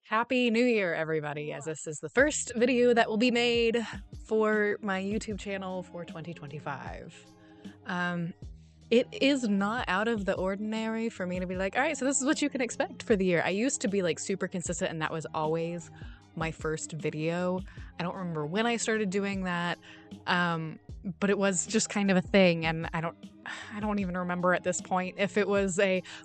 Happy New Year, everybody, as this is the first video that will be made for my YouTube channel for 2025. It is not out of the ordinary for me to be like, all right, so this is what you can expect for the year. I used to be like super consistent, and that was always my first video. I don't remember when I started doing that, but it was just kind of a thing, and I don't even remember at this point if it was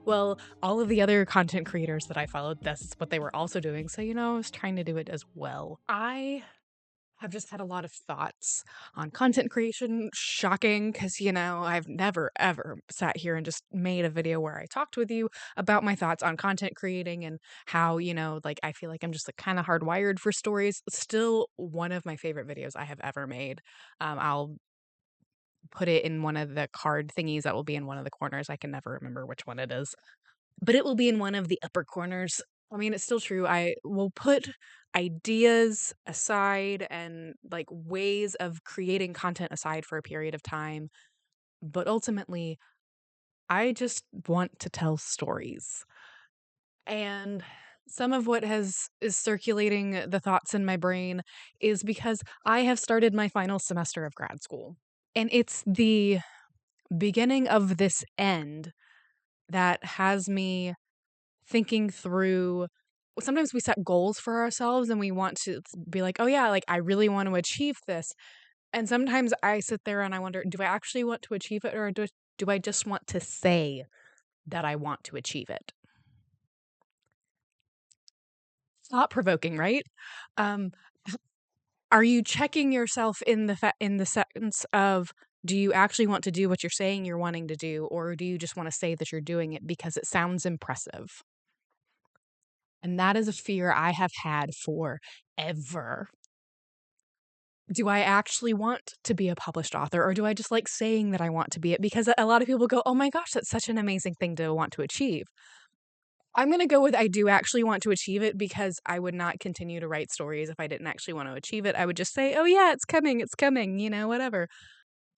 well, all of the other content creators that I followed, that's what they were also doing, so I was trying to do it as well. I've just had a lot of thoughts on content creation. Shocking, because, I've never, ever sat here and just made a video where I talked with you about my thoughts on content creating and how, I feel like I'm just like kind of hardwired for stories. Still one of my favorite videos I have ever made. I'll put it in one of the card thingies that will be in one of the corners. I can never remember which one it is, but it will be in one of the upper corners. I mean, it's still true. I will put ideas aside and like ways of creating content aside for a period of time. But ultimately, I just want to tell stories. And some of what is circulating the thoughts in my brain is because I have started my final semester of grad school. And it's the beginning of this end that has me thinking through. Sometimes we set goals for ourselves and we want to be like, oh yeah, like I really want to achieve this. And sometimes I sit there and I wonder, do I actually want to achieve it, or do I just want to say that I want to achieve it? Thought provoking, right? Um, are you checking yourself in the sense of, do you actually want to do what you're saying you're wanting to do, or do you just want to say that you're doing it because it sounds impressive? And that is a fear I have had forever. Do I actually want to be a published author, or do I just like saying that I want to be it? Because a lot of people go, oh my gosh, that's such an amazing thing to want to achieve. I'm going to go with I do actually want to achieve it, because I would not continue to write stories if I didn't actually want to achieve it. I would just say, oh yeah, it's coming, whatever.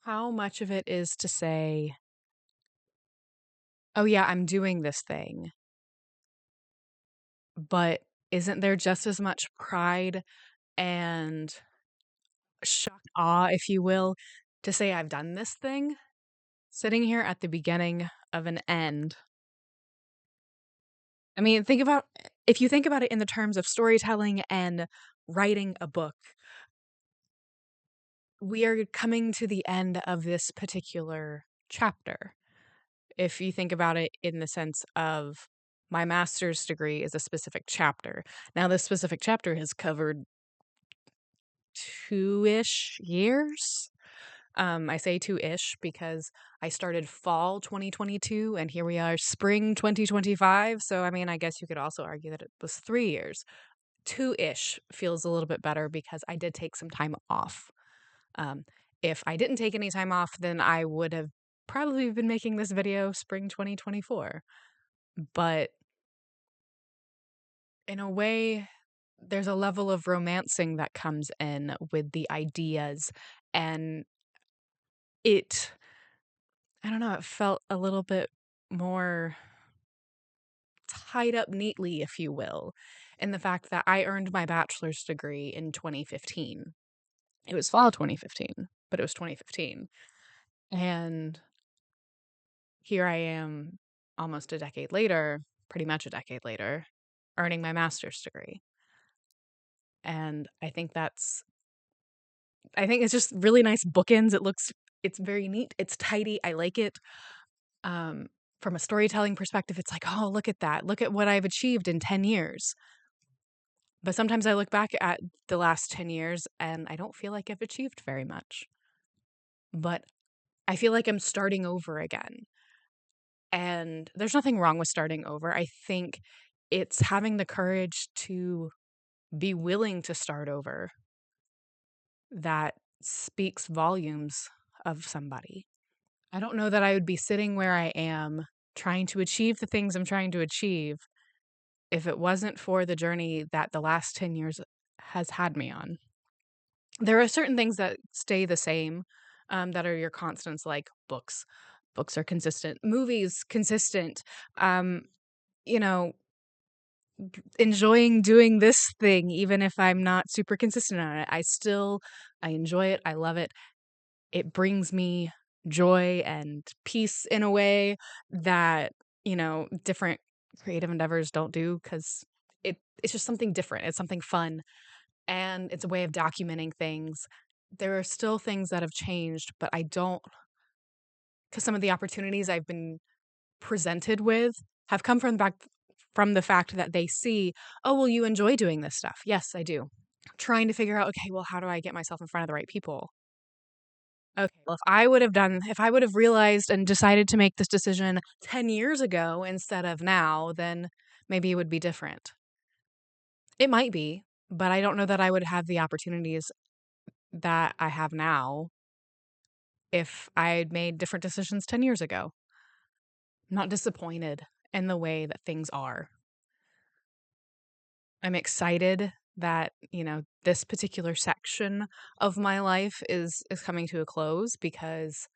How much of it is to say, oh yeah, I'm doing this thing, but isn't there just as much pride and shocked awe, if you will, to say I've done this thing? Sitting here at the beginning of an end. I mean, if you think about it in the terms of storytelling and writing a book, we are coming to the end of this particular chapter. If you think about it in the sense of, my master's degree is a specific chapter. Now, this specific chapter has covered 2-ish years. I say 2-ish because I started fall 2022 and here we are spring 2025. So, I mean, I guess you could also argue that it was 3 years. 2-ish feels a little bit better because I did take some time off. If I didn't take any time off, then I would have probably been making this video spring 2024. But in a way, there's a level of romancing that comes in with the ideas, and I don't know, it felt a little bit more tied up neatly, if you will, in the fact that I earned my bachelor's degree in 2015. It was fall 2015, but it was 2015. And here I am almost a decade later, pretty much a decade later, earning my master's degree. And I think it's just really nice bookends. It's very neat. It's tidy. I like it. From a storytelling perspective, it's like, oh, look at that. Look at what I've achieved in 10 years. But sometimes I look back at the last 10 years and I don't feel like I've achieved very much. But I feel like I'm starting over again. And there's nothing wrong with starting over. I think it's having the courage to be willing to start over that speaks volumes of somebody. I don't know that I would be sitting where I am trying to achieve the things I'm trying to achieve if it wasn't for the journey that the last 10 years has had me on. There are certain things that stay the same, that are your constants, like books. Books are consistent. Movies, consistent. Um, you know, enjoying doing this thing, even if I'm not super consistent on it. I enjoy it. I love it. It brings me joy and peace in a way that, different creative endeavors don't do, because it's just something different. It's something fun, and it's a way of documenting things. There are still things that have changed, but I don't, because some of the opportunities I've been presented with have come from the fact that they see, oh, well, you enjoy doing this stuff. Yes, I do. Trying to figure out, okay, well, how do I get myself in front of the right people? Okay, well, if I would have realized and decided to make this decision 10 years ago instead of now, then maybe it would be different. It might be, but I don't know that I would have the opportunities that I have now if I'd made different decisions 10 years ago. I'm not disappointed in the way that things are. I'm excited that, this particular section of my life is coming to a close, because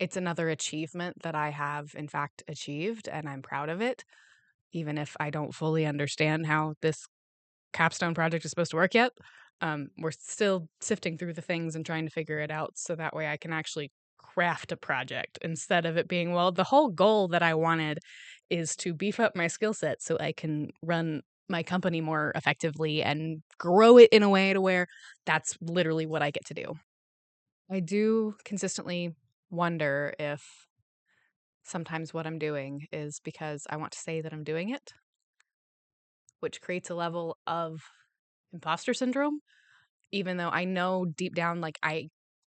it's another achievement that I have, in fact, achieved, and I'm proud of it, even if I don't fully understand how this capstone project is supposed to work yet. We're still sifting through the things and trying to figure it out, so that way I can actually craft a project instead of it being, well, the whole goal that I wanted is to beef up my skill set so I can run my company more effectively and grow it in a way to where that's literally what I get to do. I do consistently wonder if sometimes what I'm doing is because I want to say that I'm doing it, which creates a level of imposter syndrome, even though I know deep down, like,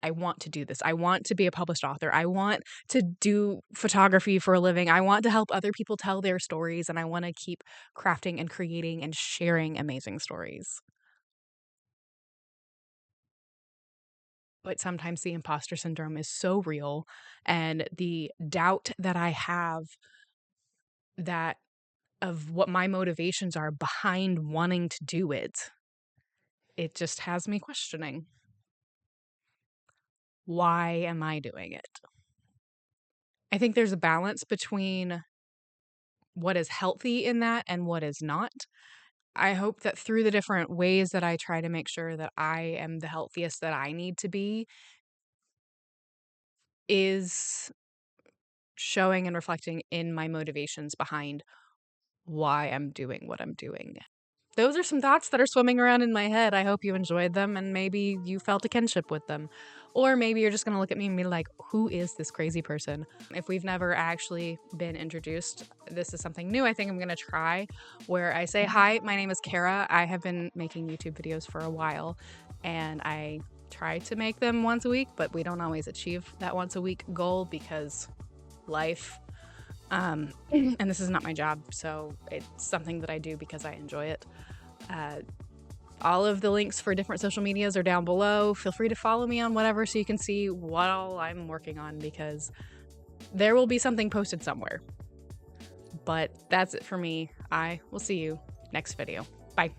I want to do this. I want to be a published author. I want to do photography for a living. I want to help other people tell their stories, and I want to keep crafting and creating and sharing amazing stories. But sometimes the imposter syndrome is so real, and the doubt that I have that of what my motivations are behind wanting to do it, it just has me questioning, why am I doing it? I think there's a balance between what is healthy in that and what is not. I hope that through the different ways that I try to make sure that I am the healthiest that I need to be is showing and reflecting in my motivations behind why I'm doing what I'm doing. Those are some thoughts that are swimming around in my head. I hope you enjoyed them, and maybe you felt a kinship with them. Or maybe you're just going to look at me and be like, who is this crazy person? If we've never actually been introduced, this is something new I think I'm going to try, where I say, hi, my name is Kara. I have been making YouTube videos for a while, and I try to make them once a week, but we don't always achieve that once a week goal because life. And this is not my job, so it's something that I do because I enjoy it. All of the links for different social medias are down below. Feel free to follow me on whatever so you can see what all I'm working on, because there will be something posted somewhere. But that's it for me. I will see you next video. Bye.